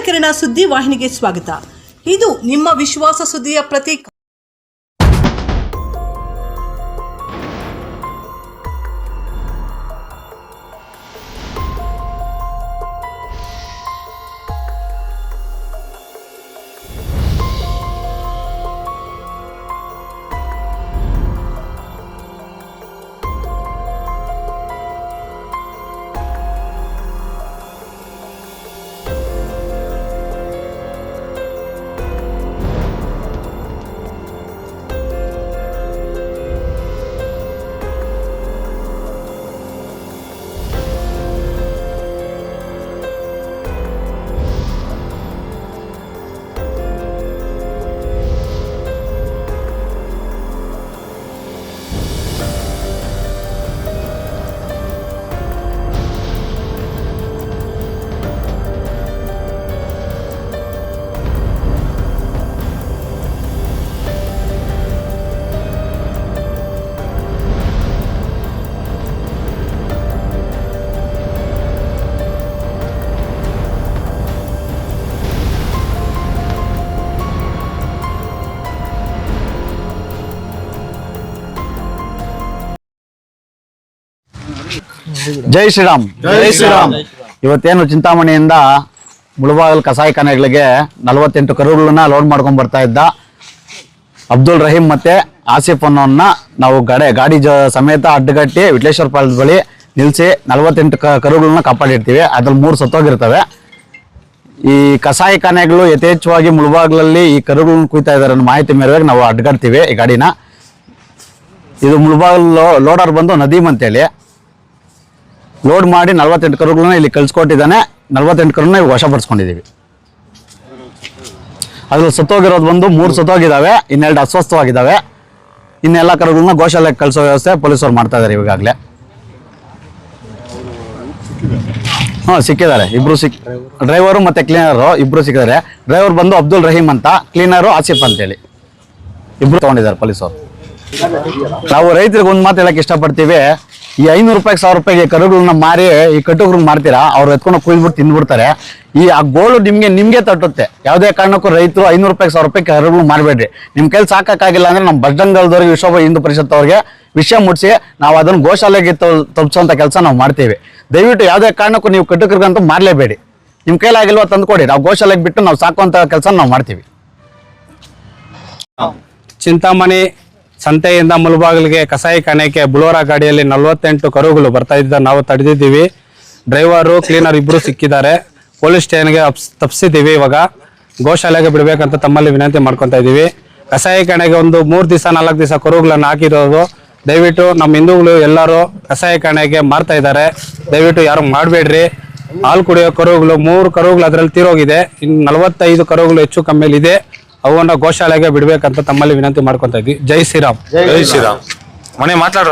ಕಿರಣ ಸುದ್ದಿ ವಾಹಿನಿಗೆ ಸ್ವಾಗತ. ಇದು ನಿಮ್ಮ ವಿಶ್ವಾಸ ಸುದ್ದಿಯ ಪ್ರತೀಕ. ಜೈ ಶ್ರೀರಾಮ್. ಜೈ ಶ್ರೀರಾಮ್. ಇವತ್ತೇನು ಚಿಂತಾಮಣಿಯಿಂದ ಮುಳಬಾಗಿಲು ಕಸಾಯಿಖಾನೆಗಳಿಗೆ 48 ಕರುಗಳನ್ನ ಲೋಡ್ ಮಾಡ್ಕೊಂಡ್ ಬರ್ತಾ ಇದ್ದ ಅಬ್ದುಲ್ ರಹೀಂ ಮತ್ತೆ ಆಸಿಫ್ ಅನ್ನೋನ್ನ ನಾವು ಗಾಡಿ ಸಮೇತ ಅಡ್ಡಗಟ್ಟಿ ವಿಟ್ಲೇಶ್ವರ ಪಾಳ್ಯದ ಬಳಿ ನಿಲ್ಲಿಸಿ 48 ಕರುಗಳನ್ನ ಕಾಪಾಡಿರ್ತೀವಿ. ಅದ್ರಲ್ಲಿ 3 ಸತ್ತೋಗಿರ್ತವೆ. ಈ ಕಸಾಯಿಖಾನೆಗಳು ಯಥೇಚ್ಛವಾಗಿ ಮುಳಬಾಗಿಲಲ್ಲಿ ಈ ಕರುಗಳನ್ನ ಕುಯ್ತಾ ಇದಾರೆ ಅನ್ನೋ ಮಾಹಿತಿ ಮೇರೆಗೆ ನಾವು ಅಡ್ಡಗಡ್ತೀವಿ ಈ ಗಾಡಿನ. ಇದು ಮುಳಬಾಗಿಲು ಲೋಡರ್ ಬಂದು ನದೀಮ್ ಅಂತೇಳಿ ಲೋಡ್ ಮಾಡಿ 48 ಕರುಗಳನ್ನ ಇಲ್ಲಿ ಕಳ್ಸಿಕೊಟ್ಟಿದ್ದಾನೆ. 48 ಕರುಗಳನ್ನ ಇವಾಗ ವಶಪಡಿಸ್ಕೊಂಡಿದ್ದೀವಿ. ಅದ್ರಲ್ಲಿ ಸತ್ತೋಗಿರೋದು ಬಂದು 3 ಸತ್ತೋಗಿದ್ದಾವೆ, 12 ಅಸ್ವಸ್ಥವಾಗಿದ್ದಾವೆ. ಇನ್ನೆಲ್ಲ ಕರುಗಳನ್ನ ಗೋಶಾಲೆಗೆ ಕಳಿಸೋ ವ್ಯವಸ್ಥೆ ಪೊಲೀಸರು ಮಾಡ್ತಾ ಇದ್ದಾರೆ ಇವಾಗಲೇ. ಸಿಕ್ಕಿದ್ದಾರೆ ಇಬ್ರು. ಡ್ರೈವರು ಮತ್ತೆ ಕ್ಲೀನರು ಇಬ್ರು ಸಿಕ್ಕಿದ್ದಾರೆ. ಡ್ರೈವರ್ ಬಂದು ಅಬ್ದುಲ್ ರಹೀಂ ಅಂತ, ಕ್ಲೀನರು ಆಸಿಫ್ ಅಂತೇಳಿ ಇಬ್ರು ತಗೊಂಡಿದ್ದಾರೆ ಪೊಲೀಸರು. ನಾವು ರೈತರಿಗೆ ಒಂದು ಮಾತು ಹೇಳಕ್ ಇಷ್ಟಪಡ್ತೀವಿ. ಈ 500 ರೂಪಾಯಿಗೆ 1000 ರೂಪಾಯಿಗೆ ಕರುಗಳನ್ನ ಮಾರಿ ಈ ಕಟ್ಟುಗ್ರಿಗೆ ಮಾರ್ತೀರಾ, ಅವ್ರು ಎತ್ಕೊಂಡು ಕುಯ್ದ್ಬಿಟ್ಟು ತಿಂದ್ಬಿಡ್ತಾರೆ. ಆ ಗೋಳು ನಿಮ್ಗೆ ತಟ್ಟುತ್ತೆ. ಯಾವುದೇ ಕಾರಣಕ್ಕೂ ರೈತರು 500 ರೂಪಾಯಿಗೆ 1000 ರೂಪಾಯಿ ಕರುಗಳು ಮಾರಬೇಡ್ರಿ. ನಿಮ್ಮ ಕೈಲಿ ಸಾಕಾಗಿಲ್ಲ ಅಂದ್ರೆ ನಮ್ಮ ಬಜರಂಗದವ್ರಿಗೆ ವಿಶ್ವ ಹಿಂದೂ ಪರಿಷತ್ ಅವ್ರಿಗೆ ವಿಷಯ ಮುಟ್ಟಿಸಿ ನಾವು ಅದನ್ನು ಗೋಶಾಲೆಗೆ ತಲುಪಿಸುವಂತ ಕೆಲಸ ನಾವು ಮಾಡ್ತೀವಿ. ದಯವಿಟ್ಟು ಯಾವುದೇ ಕಾರಣಕ್ಕೂ ನೀವು ಕಟ್ಟುಗ್ರಿಗಂತೂ ಮಾರಲೇಬೇಡಿ. ನಿಮ್ಮ ಕೈಲಾಗಿಲ್ವಾ ತಂದುಕೊಡಿ, ನಾವು ಗೋಶಾಲೆಗೆ ಬಿಟ್ಟು ನಾವು ಸಾಕುವಂತ ಕೆಲಸ ನಾವು ಮಾಡ್ತೀವಿ. ಚಿಂತಾಮಣಿ ಸಂತೆಯಿಂದ ಮುಳಬಾಗಿಲಿಗೆ ಕಸಾಯಿಖಾನೆಗೆ ಬುಲೋರಾ ಗಾಡಿಯಲ್ಲಿ 48 ಕರುಗಳು ಬರ್ತಾ ಇದ್ದ ನಾವು ತಡೆದಿದ್ದೀವಿ. ಡ್ರೈವರು ಕ್ಲೀನರ್ ಇಬ್ರು ಸಿಕ್ಕಿದ್ದಾರೆ. ಪೊಲೀಸ್ ಸ್ಟೇಷನ್ಗೆ ತಪ್ಪಿಸಿದ್ದೀವಿ. ಇವಾಗ ಗೋಶಾಲೆಗೆ ಬಿಡಬೇಕಂತ ತಮ್ಮಲ್ಲಿ ವಿನಂತಿ ಮಾಡ್ಕೊತಾ ಇದ್ದೀವಿ. ಕಸಾಯಿಖಾನೆಗೆ ಒಂದು 3 ದಿವಸ 4 ದಿವಸ ಕರುಗಳನ್ನು ಹಾಕಿರೋದು. ದಯವಿಟ್ಟು ನಮ್ಮ ಹಿಂದೂಗಳು ಎಲ್ಲರೂ ಕಸಾಯಿಖಾನೆಗೆ ಮಾರ್ತಾ ಇದ್ದಾರೆ. ದಯವಿಟ್ಟು ಯಾರು ಮಾಡಬೇಡ್ರಿ. ಹಾಲು ಕುಡಿಯೋ ಕರುಗಳು 3 ಕರುಗಳು ಅದರಲ್ಲಿ ತೀರೋಗಿದೆ. ಇನ್ನು 45 ಕರುಗಳು ಹೆಚ್ಚು ಕಮ್ಮಿಯಲ್ಲಿ ಇದೆ. ಅವನ್ನ ಗೋಶಾಲೆಗೆ ಬಿಡ್ಬೇಕಂತ ತಮ್ಮಲ್ಲಿ ವಿನಂತಿ ಮಾಡ್ಕೊಂತ ಇದ್ವಿ. ಜೈ ಶ್ರೀರಾಮ್. ಜೈ ಶ್ರೀರಾಮ್. ಮನೆ ಮಾತಾಡ.